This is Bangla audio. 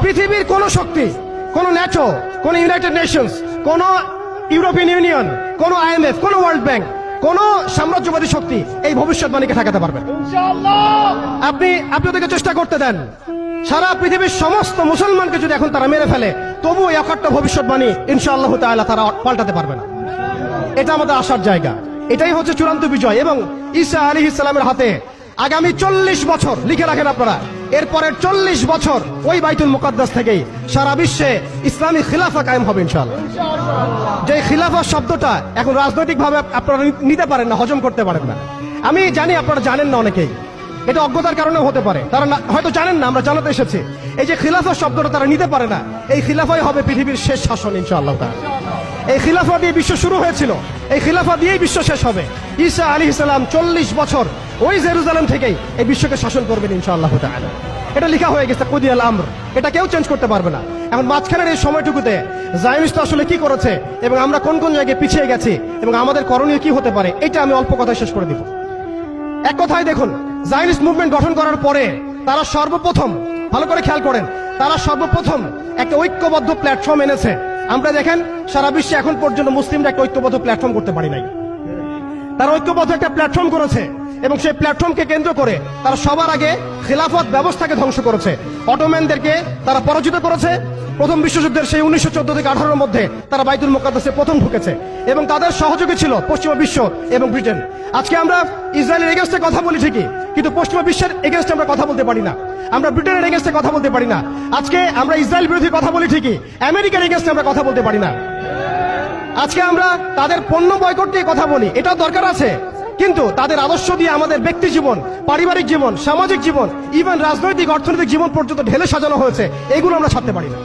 পৃথিবীর কোন শক্তি, কোন ন্যাটো, কোন ইউনাইটেড নেশনস, কোন ইউরোপিয়ান ইউনিয়ন, কোন IMF, কোন ওয়ার্ল্ড ব্যাংক, কোন সাম্রাজ্যবাদী শক্তি এই ভবিষ্যৎবাণীকে ঠেকাতে পারবে না। আপনি ওদেরকে চেষ্টা করতে দেন, সারা পৃথিবীর সমস্ত মুসলমানকে যদি এখন তারা মেরে ফেলে, তবু এই অকাট্য ভবিষ্যৎবাণী ইনশাআল্লাহ তাআলা তারা পাল্টাতে পারবে না। এটা আমাদের আশার জায়গা, এটাই হচ্ছে চূড়ান্ত বিজয়। এবং ঈসা আলাইহিস সালামের হাতে আগামী 40 বছর, লিখে রাখেন আপনারা, এরপরের 40 বছর ওই বাইতুল মুকাদ্দাস থেকেই সারা বিশ্বে ইসলামী খিলাফা কায়েম হবে ইনশাআল্লাহ। যে খিলাফা শব্দটা এখন রাজনৈতিকভাবে আপনারা নিতে পারেন না, হজম করতে পারেন না। আমি জানি আপনারা জানেন না, অনেকেই এটা অজ্ঞতার কারণে হতে পারে, তারা হয়তো জানেন না, আমরা জানাতে এসেছি। এই যে খিলাফা শব্দটা তারা নিতে পারে না, এই খিলাফাই হবে পৃথিবীর শেষ শাসন ইনশাআল্লাহ তাআলা। এই খিলাফা দিয়ে বিশ্ব শুরু হয়েছিল, এই খিলাফা দিয়েই বিশ্ব শেষ হবে। ঈসা আলাইহিস সালাম 40 বছর ওই জেরুজালেম থেকেই এই বিশ্বকে শাসন করবেন ইনশাআল্লাহ তাআলা। এটা লেখা হয়ে গেছে, কুদিয়াল আমর, এটা কেউ চেঞ্জ করতে পারবে না। এখন মাঝখানের এই সময়টুকুতে জায়নিস্ট আসলে কি করেছে এবং আমরা কোন কোন জায়গায় পিছিয়ে গেছি এবং আমাদের করণীয় কি হতে পারে, এটা আমি অল্প কথায় শেষ করে দিব। এক কথায় দেখুন, জায়নিস্ট মুভমেন্ট গঠন করার পরে তারা সর্বপ্রথম, ভালো করে খেয়াল করেন, তারা সর্বপ্রথম একটা ঐক্যবদ্ধ প্ল্যাটফর্ম এনেছে। আমরা দেখেন সারা বিশ্বে এখন পর্যন্ত মুসলিমরা একটা ঐক্যবদ্ধ প্ল্যাটফর্ম করতে পারি নাই। তারা ঐক্যবদ্ধ একটা প্ল্যাটফর্ম করেছে এবং সেই প্ল্যাটফর্মকে কেন্দ্র করে তারা সবার আগে খিলাফত ব্যবস্থাকে ধ্বংস করেছে। অটোম্যানদেরকে তারা পরাজিত করেছে। প্রথম বিশ্বযুদ্ধের সেই 1914 থেকে 18-এর মধ্যে তারা বাইতুল মুকাদ্দাসে প্রথম ঢুকেছে এবং তাদের সহযোগী ছিল পশ্চিমা বিশ্ব এবং ব্রিটেন। আজকে আমরা ইসরায়েলের এগেইনস্টে কথা বলি ঠিকই, কিন্তু পশ্চিমা বিশ্বের এগেইনস্টে আমরা কথা বলতে পারি না। আমরা ব্রিটেনের এগেইনস্টে কথা বলতে পারি না। আজকে আমরা ইসরায়েল বিরোধী কথা বলি ঠিকই, আমেরিকার এগেইনস্টে আমরা কথা বলতে পারি না। আজকে আমরা তাদের পণ্য বয়কট নিয়ে কথা বলি, এটাও দরকার আছে, কিন্তু তাদের আদর্শ দিয়ে আমাদের ব্যক্তি জীবন, পারিবারিক জীবন, সামাজিক জীবন, ইভেন রাজনৈতিক অর্থনৈতিক জীবন পর্যন্ত ঢেলে সাজানো হয়েছে, এগুলো আমরা ছাড়তে পারি না।